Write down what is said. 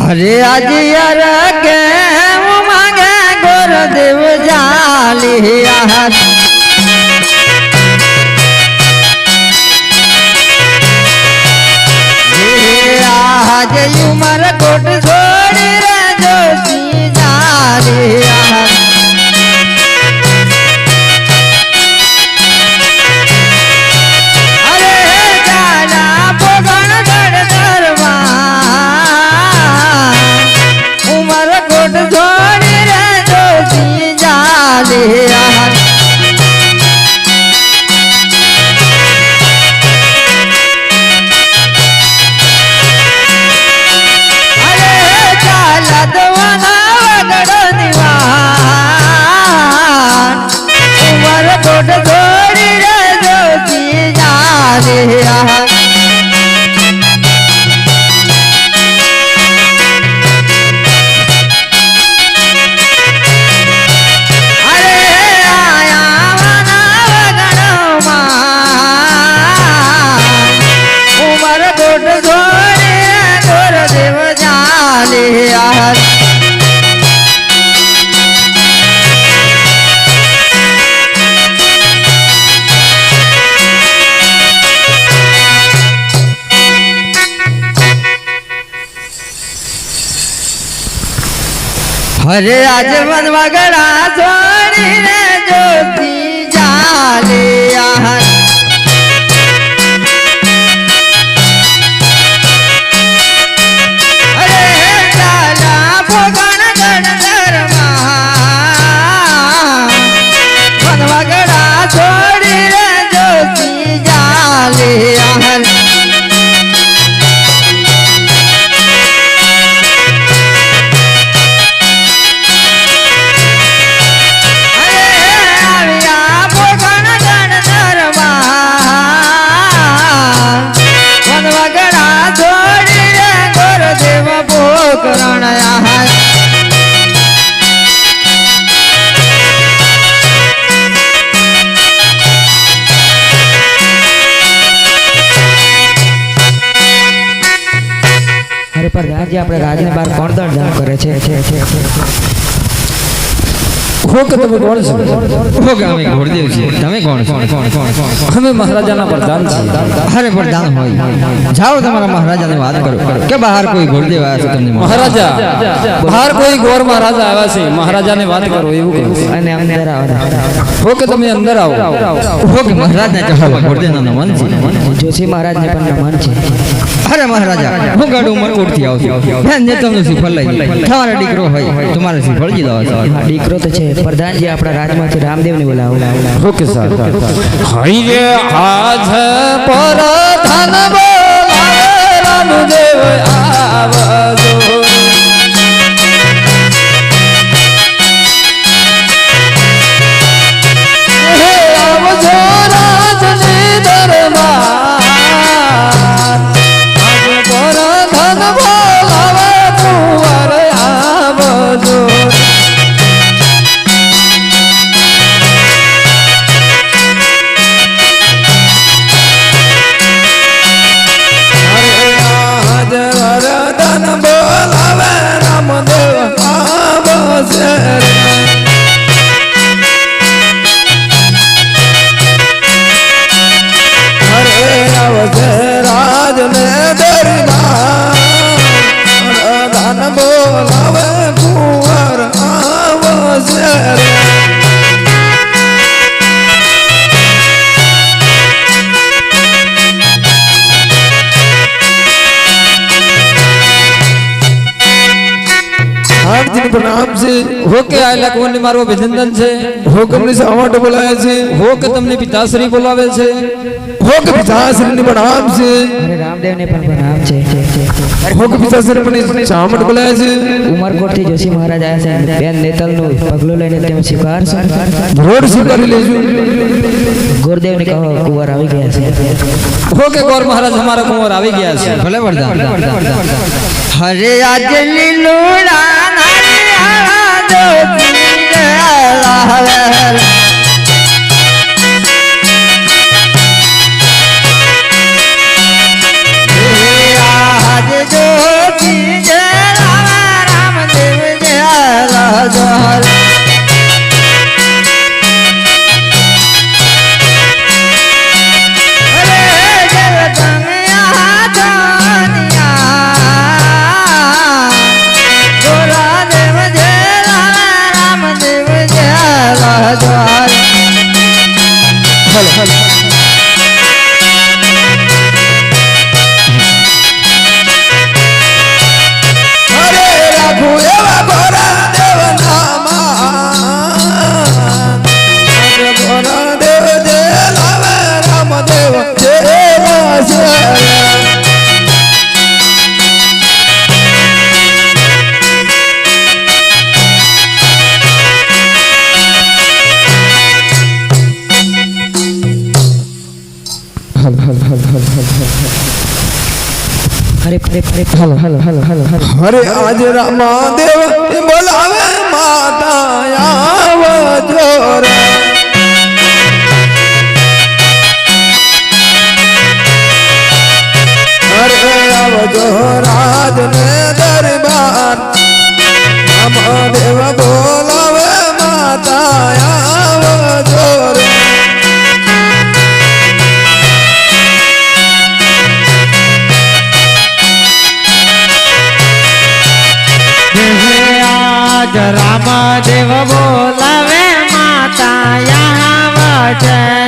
हरे आज यार के मांगे गुरुदेव जालिया आज उमर कोट छोड़ी रे जोशी जालिया हरे आज मनवगड़ा छोड़ी रे ज्योति जालिया अरे जाला भगन गणधर्मा मनवगड़ा छोड़ी रे ज्योति जालिया प्रधान जी अपने राजने बार कौन दंड करे छे हो के તમે કોણ છો हो के અમે ઘોડદેવ છીએ તમે કોણ છો અમે મહારાજાના પ્રધાન છીએ અરે પ્રધાન હોય જાઓ તમારા મહારાજાને વાત કરો કે બહાર કોઈ ઘોડદેવ આવ્યા છે તમને મહારાજા બહાર કોઈ ગોર મહારાજા આવ્યા છે મહારાજાને વાત કરો એવું કહો અને અંદર આવો હો કે તમે અંદર આવો हो के મહારાજને કહેવા ઘોડદેવનો નમન છે જોશી મહારાજને પણ નમન છે અરે મહારાજા હું ગાડું મરકોટથી આવું છું બેન ને તમને શ્રીફળ લઈ તમારો દીકરો હોય તમારે શ્રીફળ જ લાવો દીકરો તો છે प्रधान जी अपना राजमाची रामदेव ने बोला ओके सर हाय रे आज प्रधान बोला रामदेव आवजो हे आवजो राजने दरबार आज प्रधान बोलावे कुंवर आवजो प्रणाम से होके आयला कोण मारो अभिनंदन છે હોકમની સાવાટ બોલાયા છે હોકે તમને પિતાશ્રી બોલાવે છે હોકે પિતાશ્રીને પ્રણામ છે अरे रामदेव ने पण प्रणाम છે હોકે પિતાશ્રીને સાવાટ બોલાયા છે ઉમરકોટ થી જોશી મહારાજ આયા છે બેન નેતલ નું પગલું લઈને તેમ સ્વીકાર રોડ સ્વીકારી લેજો गुरुदेव ने कहो कुंवर આવી ગયા છે હોકે ગોર મહારાજ हमारा कुंवर આવી ગયા છે ભલે વરદાન હરે આજ લીલુડા आज जो અરે રાખું એવા ગોરા દેવ નામાં ગોરા દેવ જે લાવે રામદેવ જે રાશે અરે આજ રામદેવ બોલાવે માતા આવજો રે અરે આવજો રાજ ને દરબાર રામદેવ બોલાવે માતા આવજો રે આજ રામદેવ બોલાવે માતા યા વચન